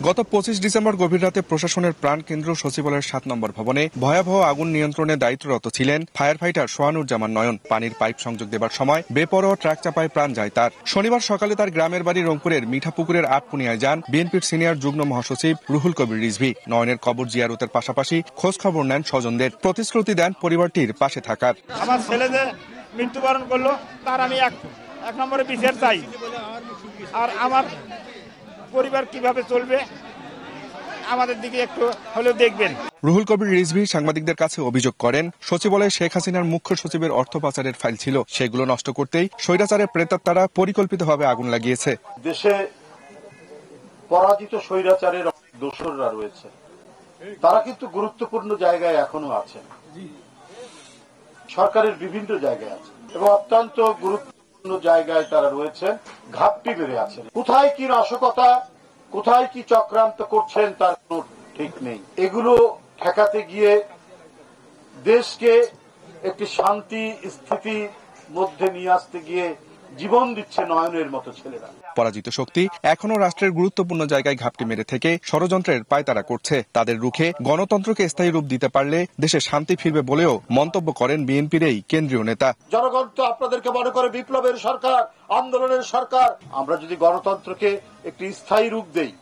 গত 25 ডিসেম্বর গভীর রাতে প্রশাসনের প্রাণকেন্দ্র সচিবালয়ের 7 নম্বর ভবনে ভয়াবহ আগুন নিয়ন্ত্রণে দায়িত্বরত ছিলেন ফায়ার ফাইটার সোহানুজ্জামান নয়ন। পানির পাইপ সংযোগ দেবার সময় বেপরোয়া ট্রাক চাপায় প্রাণ যায় তার। শনিবার সকালে তার গ্রামের বাড়ি রংপুরের মিঠাপুকুরের আটকুনিয়ায় যান বিএনপির সিনিয়র যুগ্ম মহাসচিব রুহুল কবির রিজভী। নয়নের কবর জিয়ারতের পাশাপাশি খোঁজ খবর নেন স্বজনদের, প্রতিশ্রুতি দেন পরিবারটির পাশে থাকার। আমার ছেলে যে মৃত্যুবরণ করলো তার আমি এক নম্বরে বিচার চাই, আর আমার পরিবার কিভাবে চলবে আমাদের দিকে একটু হলেও দেখবেন। রুহুল কবির রিজভী সাংবাদিকদের কাছে অভিযোগ করেন, সচিবালয়ে শেখ হাসিনার মুখ্য সচিবের অর্থ পাচারের ফাইল ছিল, সেগুলো নষ্ট করতেই স্বৈরাচারের প্রেতাত্মারা পরিকল্পিতভাবে আগুন লাগিয়েছে। দেশে পরাজিত স্বৈরাচারের দোসররা রয়েছে, তারা কিন্তু গুরুত্বপূর্ণ জায়গায় এখনো আছেন, সরকারের বিভিন্ন জায়গায় আছে এবং অত্যন্ত গুরুত্বপূর্ণ জায়গায় তারা রয়েছেন, ঘাপটি বেড়ে আছেন। কোথায় কি নাশকতা, কোথায় কি চক্রান্ত করছেন তার কোনো ঠিক নেই। এগুলো ঠেকাতে গিয়ে দেশকে একটি শান্তি স্থিতির মধ্যে নিয়ে আসতে গিয়ে জীবন দিচ্ছে নয়নের মতো ছেলেরা। পরাজিত শক্তি এখনো রাষ্ট্রের গুরুত্বপূর্ণ জায়গায় ঘাপটি মেরে থেকে ষড়যন্ত্রের পায়তারা করছে। তাদের রুখে গণতন্ত্রকে স্থায়ী রূপ দিতে পারলে দেশে শান্তি ফিরবে বলেও মন্তব্য করেন বিএনপির এই কেন্দ্রীয় নেতা। জনগণ তো আপনাদেরকে মনে করে বিপ্লবের সরকার, আন্দোলনের সরকার। আমরা যদি গণতন্ত্রকে একটি স্থায়ী রূপ দেই,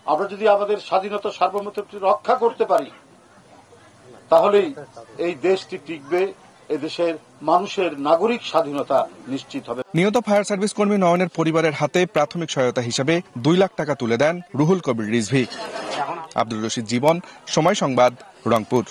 আমরা যদি আমাদের স্বাধীনতা সার্বভৌমত্ব রক্ষা করতে পারি, তাহলেই এই দেশটি টিকবে, এদেশের মানুষের নাগরিক স্বাধীনতা নিশ্চিত হবে। নিহত ফায়ার সার্ভিস কর্মী নয়নের পরিবারের হাতে প্রাথমিক সহায়তা হিসেবে 2 লাখ টাকা তুলে দেন রুহুল কবির রিজভী। আব্দুর রশিদ জীবন, সময় সংবাদ, রংপুর।